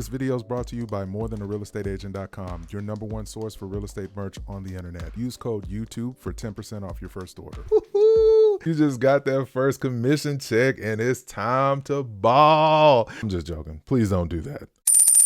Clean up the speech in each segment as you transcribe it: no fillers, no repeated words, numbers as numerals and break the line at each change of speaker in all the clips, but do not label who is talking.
This video is brought to you by morethanrealestateagent.com, your #1 source for real estate merch on the internet. Use code YouTube for 10% off your first order. Woo-hoo! You just got that first commission check and it's time to ball. I'm just joking. Please don't do that.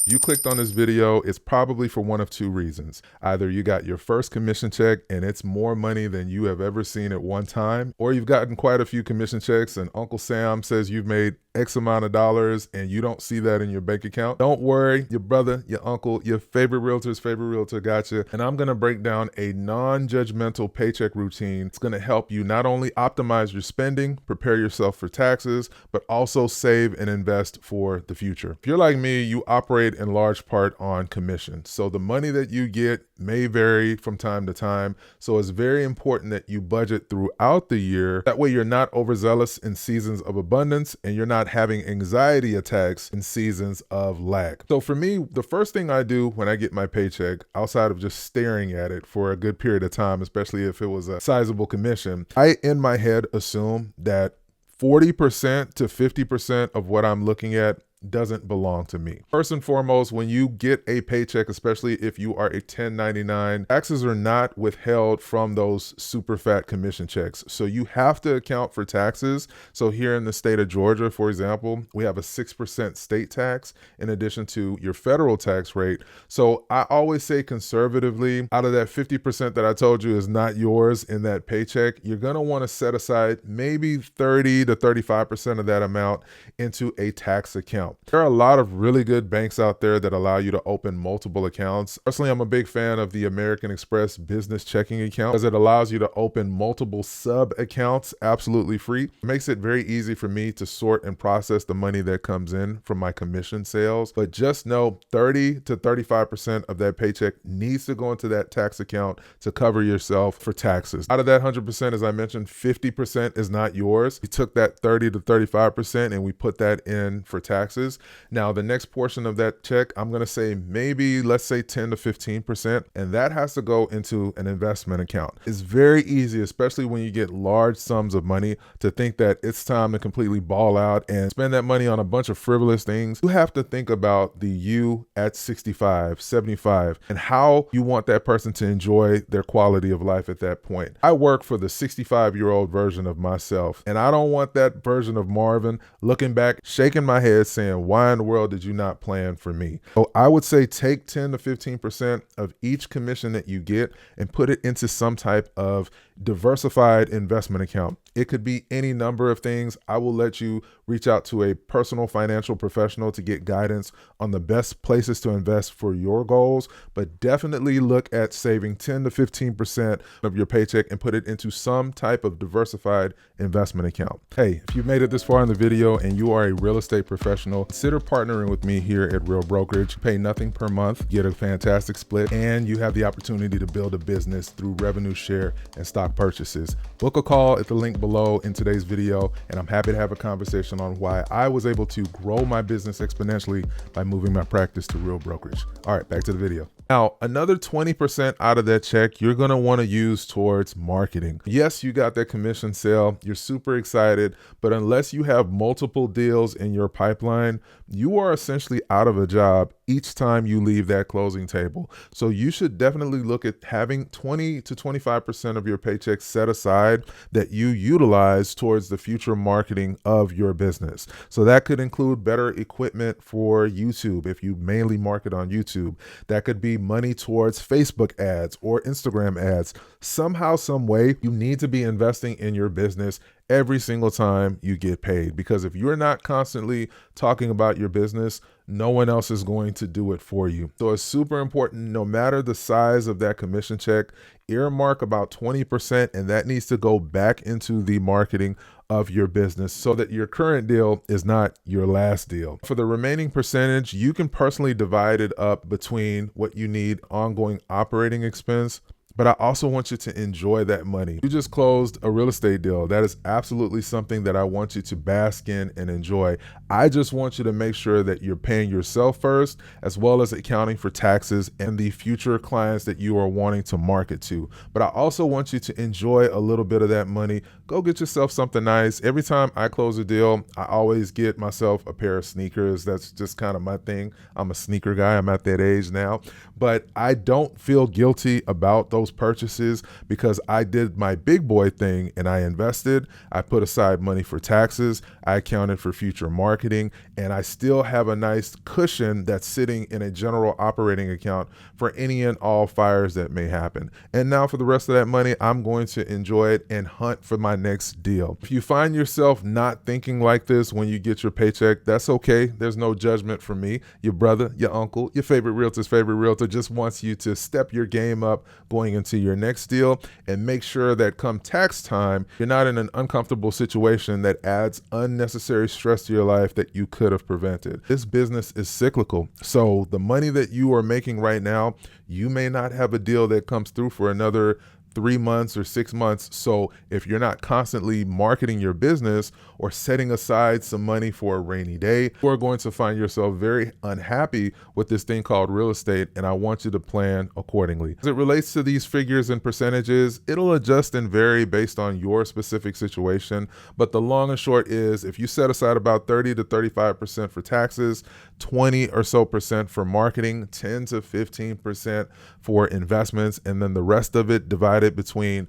You clicked on this video, it's probably for one of two reasons. Either you got your first commission check and it's more money than you have ever seen at one time, or you've gotten quite a few commission checks and Uncle Sam says you've made X amount of dollars and you don't see that in your bank account. Don't worry, your brother, your uncle, your favorite realtor's favorite realtor got you. And I'm gonna break down a non-judgmental paycheck routine. It's gonna help you not only optimize your spending, prepare yourself for taxes, but also save and invest for the future. If you're like me, you operate in large part on commission. So the money that you get may vary from time to time. So it's very important that you budget throughout the year. That way you're not overzealous in seasons of abundance and you're not having anxiety attacks in seasons of lack. So for me, the first thing I do when I get my paycheck, outside of just staring at it for a good period of time, especially if it was a sizable commission, I in my head assume that 40% to 50% of what I'm looking at doesn't belong to me. First and foremost, when you get a paycheck, especially if you are a 1099, taxes are not withheld from those super fat commission checks. So you have to account for taxes. So here in the state of Georgia, for example, we have a 6% state tax in addition to your federal tax rate. So I always say conservatively, out of that 50% that I told you is not yours in that paycheck, you're gonna wanna set aside maybe 30 to 35% of that amount into a tax account. There are a lot of really good banks out there that allow you to open multiple accounts. Personally, I'm a big fan of the American Express business checking account because it allows you to open multiple sub accounts absolutely free. It makes it very easy for me to sort and process the money that comes in from my commission sales. But just know 30 to 35% of that paycheck needs to go into that tax account to cover yourself for taxes. Out of that 100%, as I mentioned, 50% is not yours. We took that 30 to 35% and we put that in for taxes. Now, the next portion of that check, I'm going to say maybe, let's say 10 to 15%, and that has to go into an investment account. It's very easy, especially when you get large sums of money, to think that it's time to completely ball out and spend that money on a bunch of frivolous things. You have to think about the you at 65, 75, and how you want that person to enjoy their quality of life at that point. I work for the 65-year-old version of myself, and I don't want that version of Marvin looking back, shaking my head, saying, why in the world did you not plan for me? So I would say take 10 to 15% of each commission that you get and put it into some type of diversified investment account. It could be any number of things. I will let you reach out to a personal financial professional to get guidance on the best places to invest for your goals, but definitely look at saving 10 to 15% of your paycheck and put it into some type of diversified investment account. Hey, if you've made it this far in the video and you are a real estate professional, consider partnering with me here at Real Brokerage. Pay nothing per month, get a fantastic split, and you have the opportunity to build a business through revenue share and stock purchases. Book a call at the link below in today's video, and I'm happy to have a conversation on why I was able to grow my business exponentially by moving my practice to Real Brokerage. All right, back to the video. Now, another 20% out of that check, you're going to want to use towards marketing. Yes, you got that commission sale. You're super excited, but unless you have multiple deals in your pipeline, you are essentially out of a job each time you leave that closing table. So you should definitely look at having 20 to 25% of your paycheck set aside that you utilize towards the future marketing of your business. So that could include better equipment for YouTube if you mainly market on YouTube. That could be money towards Facebook ads or Instagram ads. Somehow, some way, you need to be investing in your business every single time you get paid, because if you're not constantly talking about your business, no one else is going to do it for you. So it's super important, no matter the size of that commission check, earmark about 20%, and that needs to go back into the marketing of your business so that your current deal is not your last deal. For the remaining percentage, you can personally divide it up between what you need ongoing operating expense but I also want you to enjoy that money. You just closed a real estate deal. That is absolutely something that I want you to bask in and enjoy. I just want you to make sure that you're paying yourself first, as well as accounting for taxes and the future clients that you are wanting to market to. But I also want you to enjoy a little bit of that money. Go get yourself something nice. Every time I close a deal, I always get myself a pair of sneakers. That's just kind of my thing. I'm a sneaker guy. I'm at that age now. But I don't feel guilty about those purchases because I did my big boy thing and I invested. I put aside money for taxes. I accounted for future marketing, and I still have a nice cushion that's sitting in a general operating account for any and all fires that may happen. And now for the rest of that money, I'm going to enjoy it and hunt for my next deal. If you find yourself not thinking like this when you get your paycheck, that's okay. There's no judgment from me. Your brother, your uncle, your favorite realtor's favorite realtor just wants you to step your game up going into your next deal and make sure that come tax time, you're not in an uncomfortable situation that adds unnecessary stress to your life that you could have prevented. This business is cyclical. So the money that you are making right now, you may not have a deal that comes through for another 3 months or 6 months. So if you're not constantly marketing your business or setting aside some money for a rainy day, you are going to find yourself very unhappy with this thing called real estate. And I want you to plan accordingly. As it relates to these figures and percentages, it'll adjust and vary based on your specific situation. But the long and short is, if you set aside about 30 to 35% for taxes, 20 or so percent for marketing, 10 to 15% for investments, and then the rest of it divided between,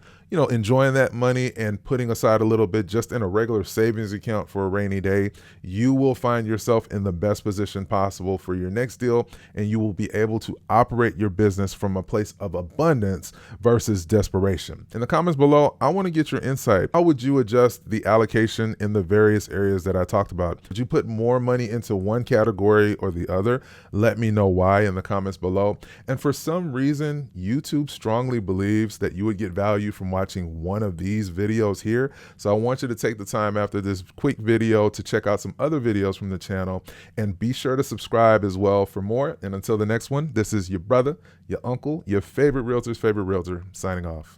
enjoying that money and putting aside a little bit just in a regular savings account for a rainy day, you will find yourself in the best position possible for your next deal, and you will be able to operate your business from a place of abundance versus desperation. In the comments below, I want to get your insight. How would you adjust the allocation in the various areas that I talked about? Would you put more money into one category or the other? Let me know why in the comments below. And for some reason, YouTube strongly believes that you would get value from watching one of these videos here. So I want you to take the time after this quick video to check out some other videos from the channel, and be sure to subscribe as well for more. And until the next one, this is your brother, your uncle, your favorite realtor's favorite realtor, signing off.